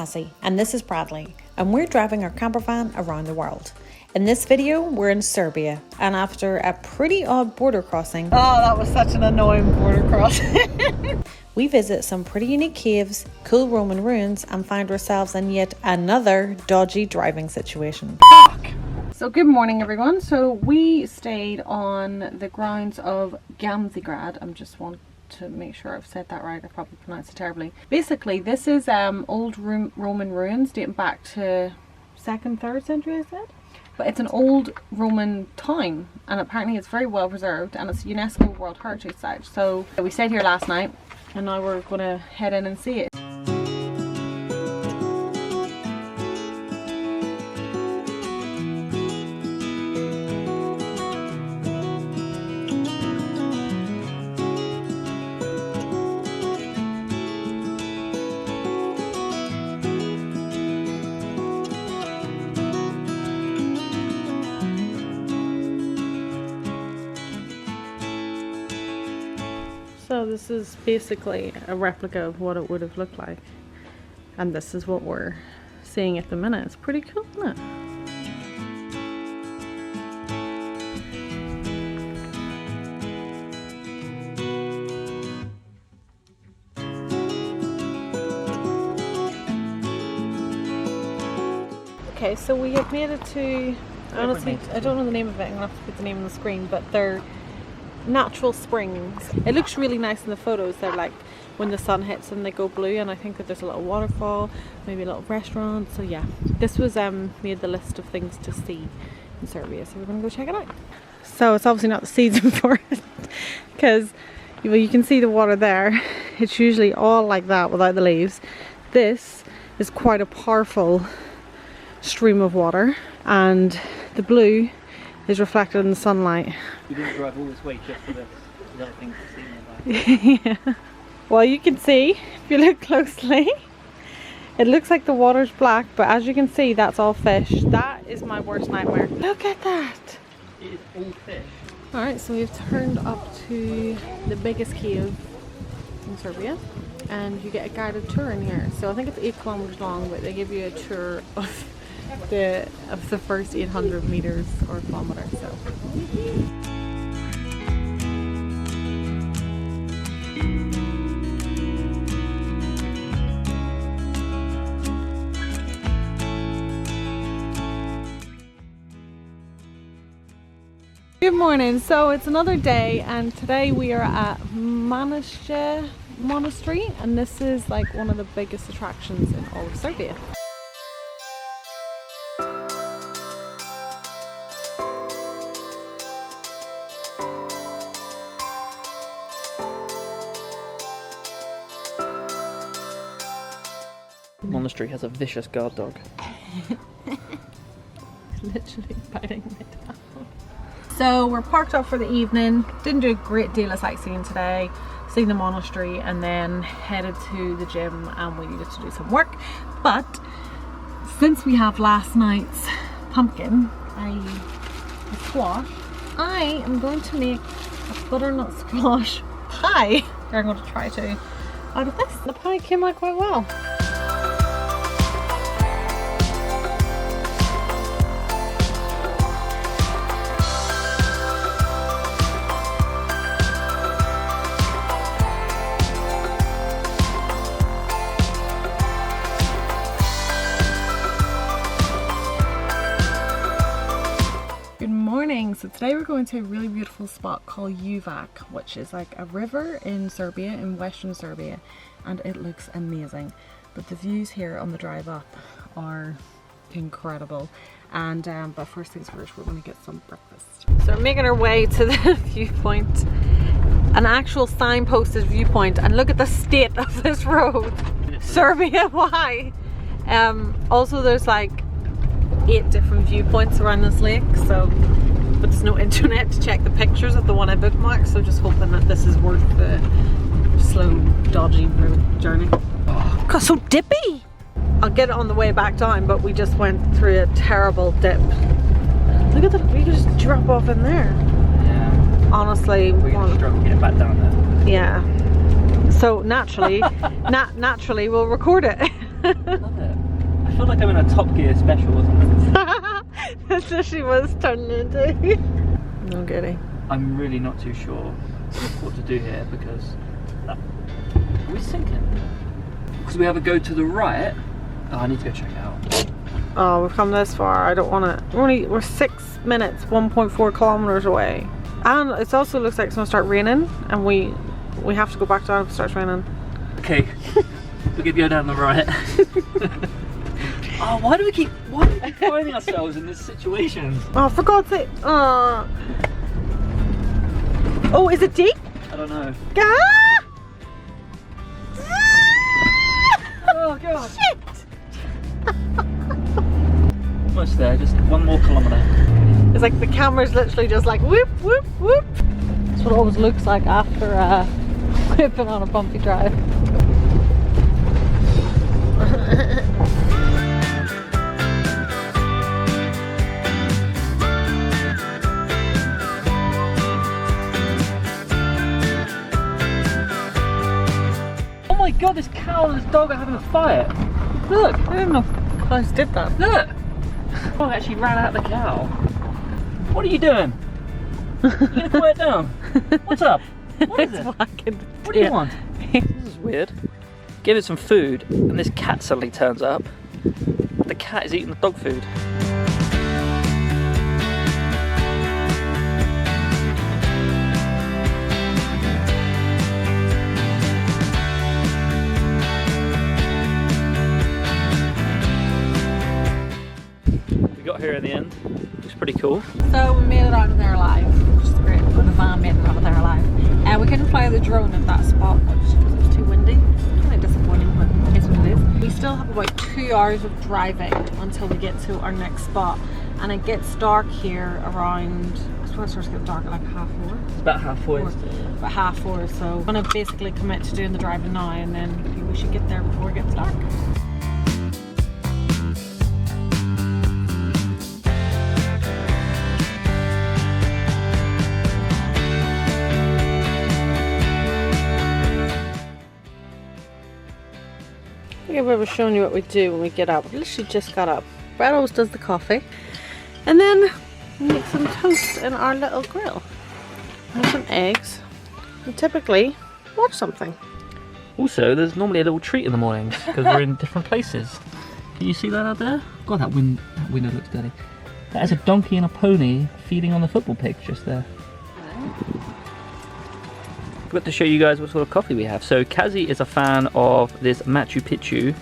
Cazzy, and this is Bradley, and we're driving our camper van around the world. In this video, we're in Serbia, and after a pretty odd border crossing... Oh, that was such an annoying border crossing. We visit some pretty unique caves, cool Roman ruins, and find ourselves in yet another dodgy driving situation. Fuck! So good morning everyone. So we stayed on the grounds of Gamzigrad. I just want to make sure I've said that right. I probably pronounced it terribly. Basically this is old Roman ruins dating back to 2nd, 3rd century I said. But it's an old Roman town and apparently it's very well preserved and it's a UNESCO World Heritage Site. So we stayed here last night and now we're going to head in and see it. So this is basically a replica of what it would have looked like, and this is what we're seeing at the minute. It's pretty cool, isn't it? Okay, so we have made it to, honestly, I don't know the name of it, I'm gonna have to put the name on the screen, but they're natural springs. It looks really nice in the photos. They're like when the sun hits them they go blue, and I think that there's a little waterfall, maybe a little restaurant. So yeah, this was made the list of things to see in Serbia, so we're gonna go check it out. So it's obviously not the season for it because you can see the water there. It's usually all like that without the leaves. This is quite a powerful stream of water and the blue is reflected in the sunlight. You didn't drive all this way just for this little thing to see. Yeah. Well, you can see if you look closely, it looks like the water's black, but as you can see, that's all fish. That is my worst nightmare. Look at that. It is all fish. Alright, so we've turned up to the biggest cave in Serbia, and you get a guided tour in here. So I think it's 8 kilometers long, but they give you a tour of the first 800 meters or kilometers. So good morning. So it's another day and today we are at Manasija Monastery, and this is like one of the biggest attractions in all of Serbia. The monastery has a vicious guard dog. Literally biting me down. So we're parked up for the evening. Didn't do a great deal of sightseeing today. Seen the monastery and then headed to the gym, and we needed to do some work. But since we have last night's pumpkin, a squash, I am going to make a butternut squash pie. I'm going to try to out of this. The pie came out quite well. So today we're going to a really beautiful spot called Uvac, which is like a river in Serbia, in western Serbia, and it looks amazing. But the views here on the drive up are incredible. And but first things first, we're going to get some breakfast. So we're making our way to the viewpoint, an actual signposted viewpoint, and look at the state of this road. Serbia, why? Also there's like 8 different viewpoints around this lake, so but there's no internet to check the pictures of the one I bookmarked, so just hoping that this is worth the slow, dodgy road journey. Oh, God, so dippy! I'll get it on the way back down, but we just went through a terrible dip. Look at that, we could just drop off in there. Yeah. Honestly. We're going to struggle getting back down there. Yeah. So naturally, naturally we'll record it. Love it. I feel like I'm in a Top Gear special or something. That's what she was turning into. No goodie. I'm really not too sure what to do here because are we sinking? Because we have a go to the right. Oh, I need to go check it out. Oh, we've come this far. I don't want to. We're 6 minutes, 1.4 kilometers away, and it also looks like it's gonna start raining, and we have to go back down if it starts raining. Okay, we could go down the right. Oh, why do we keep finding ourselves in this situation? Oh, for God's sake! Oh, is it deep? I don't know. Ah! Oh God! Shit! Almost there, just 1 more kilometre. It's like the camera's literally just like whoop, whoop, whoop. That's what it always looks like after whipping on a bumpy drive. Oh my God, this cow and this dog are having a fight. Look, I didn't know guys did that. look. The dog actually ran out the cow. What are you doing? You gonna quiet down? What's up? What is it? What do you want? This is weird. Give it some food and this cat suddenly turns up. The cat is eating the dog food. We got here in the end. Looks pretty cool. So we made it out of there alive, which is great. The van made it out of there alive. We couldn't fly the drone at that spot, which because it was too windy. Kind of disappointing, but it is what it is. We still have about 2 hours of driving until we get to our next spot, and it gets dark here around. I suppose it starts to get dark at like 4:30. It's about halfway. About 4:30. So I'm gonna basically commit to doing the driving now, and then we should get there before it gets dark. I think I've ever shown you what we do when we get up. We literally just got up. Brad always does the coffee, and then we make some toast in our little grill. And some eggs, and typically watch something. Also, there's normally a little treat in the mornings because we're in different places. Can you see that out there? God, that window looks dirty. That is a donkey and a pony feeding on the football pitch just there. Forgot to show you guys what sort of coffee we have. So Cazzy is a fan of this Machu Picchu,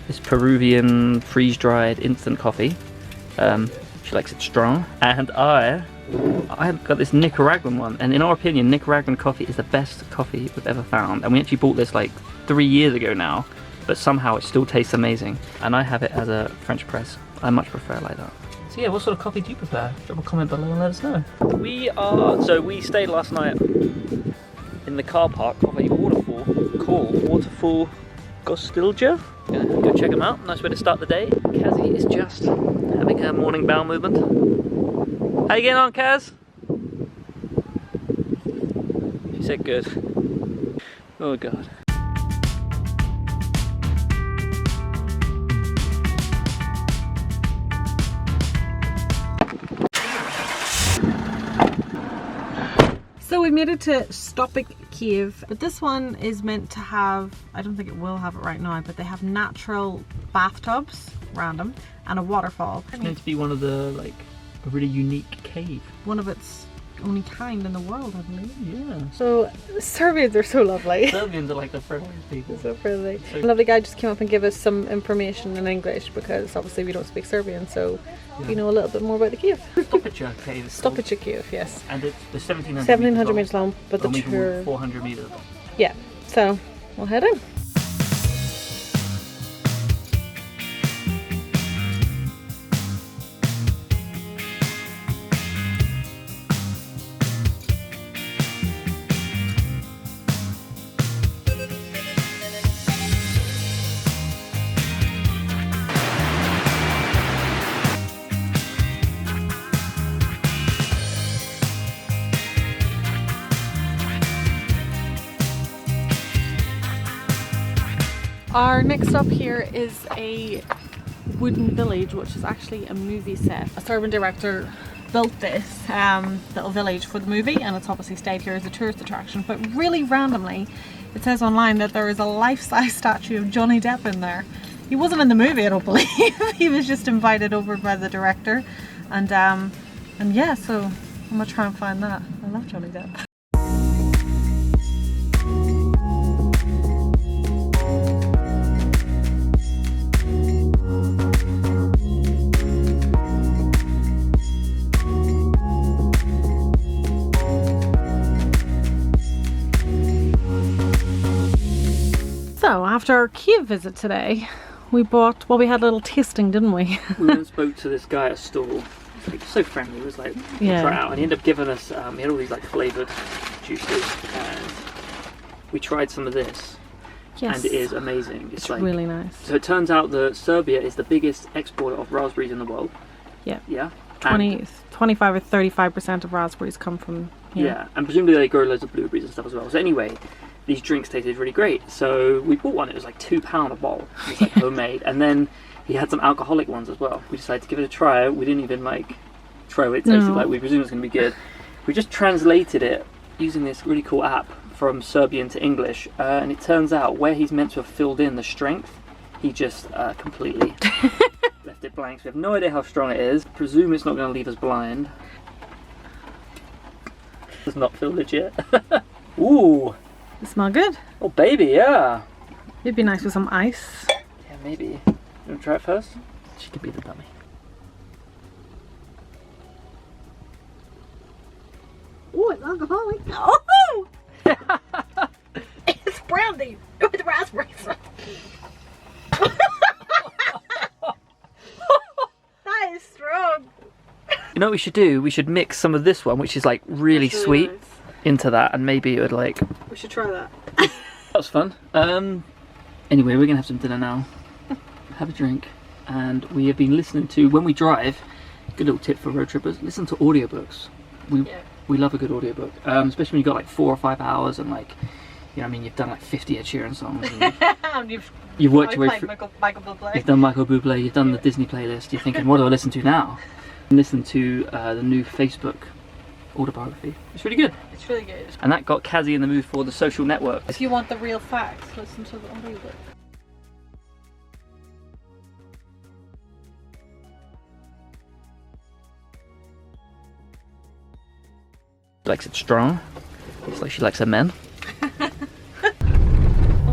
this Peruvian freeze-dried instant coffee. She likes it strong, and I've got this Nicaraguan one, and in our opinion Nicaraguan coffee is the best coffee we've ever found, and we actually bought this like 3 years ago now, but somehow it still tastes amazing, and I have it as a French press. I much prefer it like that. So yeah, what sort of coffee do you prefer? Drop a comment below and let us know. We stayed last night in the car park of a waterfall called Waterfall Gostilja. Gonna go check them out. Nice way to start the day. Cazzy is just having her morning bowel movement. How you getting on, Kaz? She said good. Oh God. So we made it to Stopik Cave, but this one is meant to have, I don't think it will have it right now, but they have natural bathtubs, random, and a waterfall. It's meant to be one of the, like, a really unique cave. One of its only kind in the world, I believe. Yeah. So Serbians are so lovely. Serbians are like the friendliest people. So friendly. So- A lovely guy just came up and gave us some information in English because obviously we don't speak Serbian, so we know a little bit more about the cave. Stopica cave. Stopica Cave, yes. And it's the 1700 1700 meters long, but the only tour. 400 meters. Yeah, so we'll head in. Our next stop here is a wooden village, which is actually a movie set. A Serbian director built this little village for the movie, and it's obviously stayed here as a tourist attraction. But really randomly, it says online that there is a life-size statue of Johnny Depp in there. He wasn't in the movie, I don't believe. He was just invited over by the director, and yeah, so I'm gonna try and find that. I love Johnny Depp. So after our Kiev visit today, we bought, well, we had a little tasting, didn't we? We went and spoke to this guy at a stall. He was so friendly. He was like, Yeah. try it out. And he ended up giving us, he had all these like flavoured juices. And we tried some of this. Yes. And it is amazing. It's like, really nice. So it turns out that Serbia is the biggest exporter of raspberries in the world. Yeah. Yeah. 25 or 35% of raspberries come from here. Yeah, and presumably they grow loads of blueberries and stuff as well. So anyway, these drinks tasted really great. So we bought one. It was like £2 a bowl. It was like homemade. And then he had some alcoholic ones as well. We decided to give it a try. We didn't even like try what it tasted like. We presumed it was going to be good. We just translated it using this really cool app from Serbian to English. And it turns out where he's meant to have filled in the strength, he just completely left it blank. So we have no idea how strong it is. Presume it's not going to leave us blind. Does not feel legit. Ooh. They smell good. Oh baby, yeah. It'd be nice with some ice. Yeah, maybe. You want to try it first? She could be the dummy. Oh, it's alcoholic. Oh! It's brandy with raspberries. That is strong. You know what we should do? We should mix some of this one, which is like really That's sweet, nice. into that, and maybe it would like... We should try that. That was fun. Anyway, we're gonna have some dinner now. Have a drink. And we have been listening to, when we drive, good little tip for road trippers, listen to audiobooks. We love a good audiobook, especially when you've got like 4 or 5 hours and like, you know what I mean, you've done like 50 Ed Sheeran songs. And you've worked your way through. Michael Bublé. You've done Michael Bublé, you've done the Disney playlist, you're thinking, what do I listen to now? Listen to the new Facebook autobiography. It's really good. It's really good. And that got Cazzy in the mood for The Social Network. If you want the real facts, listen to the audiobook. She likes it strong. It's like she likes her men. Oh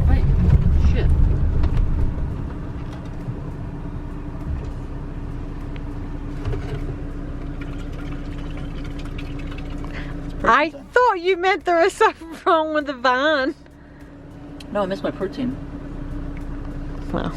wait, shit. I thought you meant there was something wrong with the van. No, I missed my protein. Well,